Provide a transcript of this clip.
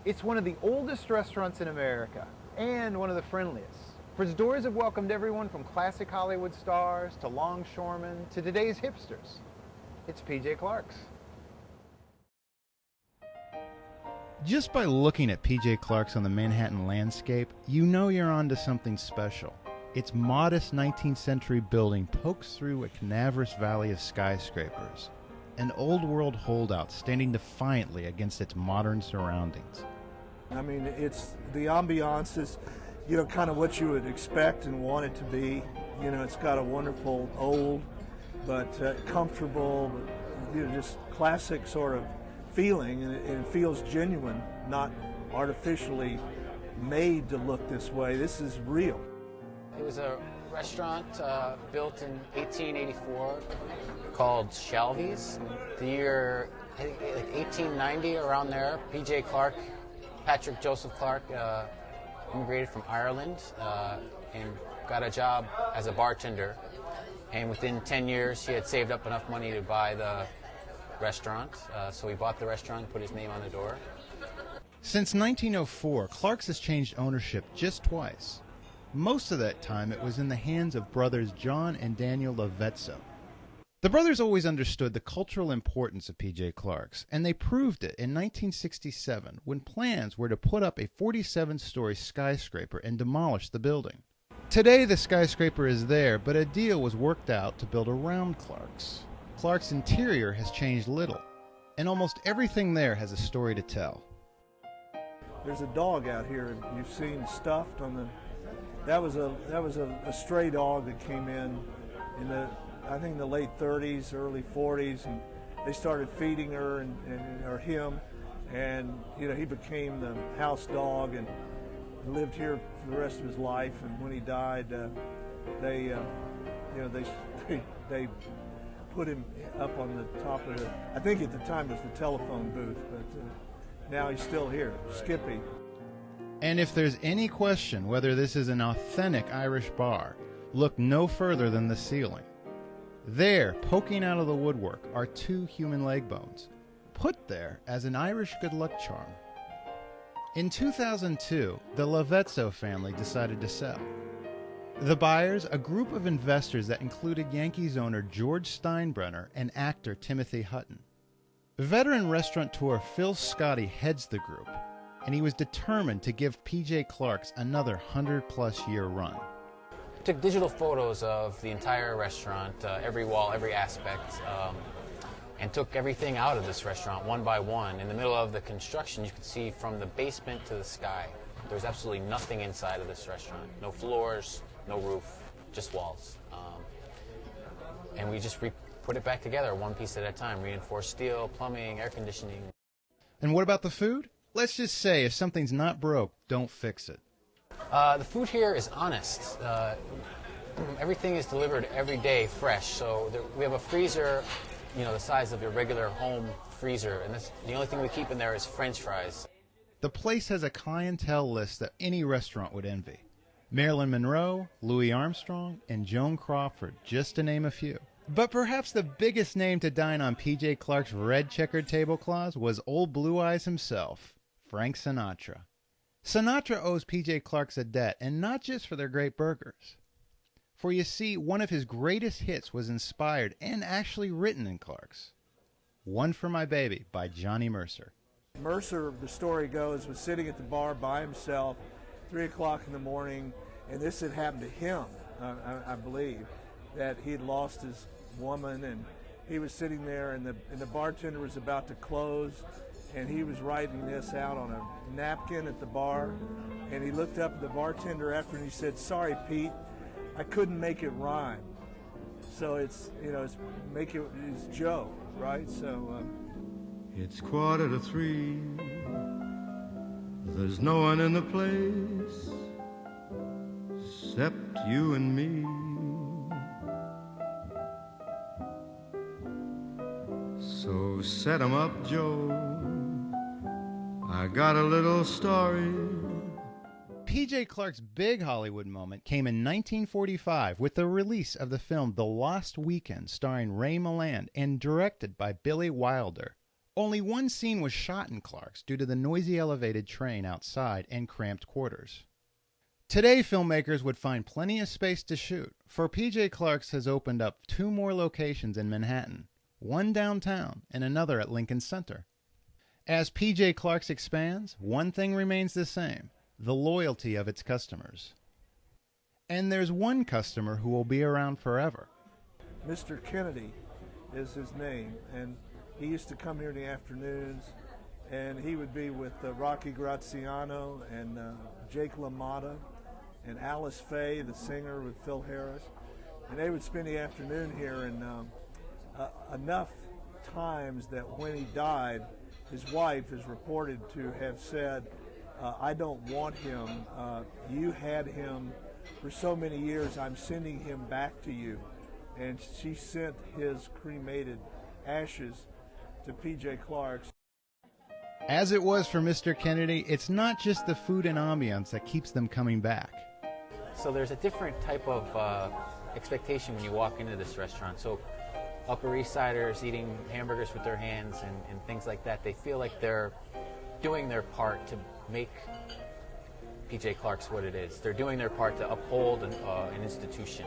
It's one of the oldest restaurants in America and one of the friendliest. For its doors have welcomed everyone from classic Hollywood stars to longshoremen to today's hipsters. It's PJ Clarke's. Just by looking at PJ Clarke's on the Manhattan landscape, you know you're onto something special. Its modest 19th century building pokes through a cadaverous valley of skyscrapers, an old world holdout standing defiantly against its modern surroundings. I mean, it's the ambiance is, kind of what you would expect and want it to be. It's got a wonderful old, but comfortable, just classic sort of feeling, and it feels genuine, not artificially made to look this way. This is real. It was a restaurant built in 1884 called Shelby's. The year, I think, like 1890, around there, P.J. Clarke, Patrick Joseph Clarke, immigrated from Ireland and got a job as a bartender. And within 10 years, he had saved up enough money to buy the restaurant. So he bought the restaurant and put his name on the door. Since 1904, Clarke's has changed ownership just twice. Most of that time it was in the hands of brothers John and Daniel Lavezzo. The brothers always understood the cultural importance of P.J. Clarke's, and they proved it in 1967 when plans were to put up a 47-story skyscraper and demolish the building. Today the skyscraper is there, but a deal was worked out to build around Clarke's. Clarke's interior has changed little, and almost everything there has a story to tell. There's a dog out here, and you've seen stuffed on the. That was a stray dog that came in the, I think, the late 30s, early 40s, and they started feeding her or him, and he became the house dog and lived here for the rest of his life. And when he died, they put him up on the top of I think at the time it was the telephone booth, but now he's still here, Skippy. And if there's any question whether this is an authentic Irish bar, look no further than the ceiling. There, poking out of the woodwork, are 2 human leg bones, put there as an Irish good luck charm. In 2002, the Lavezzo family decided to sell. The buyers, a group of investors that included Yankees owner George Steinbrenner and actor Timothy Hutton. Veteran restaurateur Phil Scotti heads the group, and he was determined to give P.J. Clarke's another 100-plus year run. I took digital photos of the entire restaurant, every wall, every aspect, and took everything out of this restaurant one by one. In the middle of the construction, you could see from the basement to the sky. There's absolutely nothing inside of this restaurant. No floors, no roof, just walls. And we just put it back together one piece at a time, reinforced steel, plumbing, air conditioning. And what about the food? Let's just say if something's not broke, don't fix it. The food here is honest. Everything is delivered every day fresh. So we have a freezer, the size of your regular home freezer, and the only thing we keep in there is French fries. The place has a clientele list that any restaurant would envy. Marilyn Monroe, Louis Armstrong, and Joan Crawford, just to name a few. But perhaps the biggest name to dine on P.J. Clarke's red checkered tablecloths was old Blue Eyes himself, Frank Sinatra. Sinatra owes P.J. Clarke's a debt, and not just for their great burgers. For you see, one of his greatest hits was inspired and actually written in Clarke's. One for My Baby by Johnny Mercer. Mercer, the story goes, was sitting at the bar by himself, 3 o'clock in the morning, and this had happened to him, I believe, that he had lost his woman, and he was sitting there, and the bartender was about to close, and he was writing this out on a napkin at the bar, and he looked up at the bartender after, and he said, "Sorry, Pete, I couldn't make it rhyme." So it's Joe, right? So It's 2:45. There's no one in the place except you and me. So set 'em up, Joe. I got a little story. P.J. Clarke's big Hollywood moment came in 1945 with the release of the film The Lost Weekend, starring Ray Milland and directed by Billy Wilder. Only one scene was shot in Clarke's due to the noisy elevated train outside and cramped quarters. Today, filmmakers would find plenty of space to shoot, for PJ Clarke's has opened up 2 more locations in Manhattan, one downtown and another at Lincoln Center. As PJ Clarke's expands, one thing remains the same: the loyalty of its customers. And there's one customer who will be around forever. Mr. Kennedy is his name, and he used to come here in the afternoons, and he would be with Rocky Graziano and Jake LaMotta and Alice Faye, the singer, with Phil Harris. And they would spend the afternoon here, and enough times that when he died, his wife is reported to have said, I don't want him. You had him for so many years. I'm sending him back to you. And she sent his cremated ashes to PJ Clarke's. As it was for Mr. Kennedy, it's not just the food and ambiance that keeps them coming back. So there's a different type of expectation when you walk into this restaurant. So Upper East Siders eating hamburgers with their hands and things like that, they feel like they're doing their part to make PJ Clarke's what it is. They're doing their part to uphold an institution.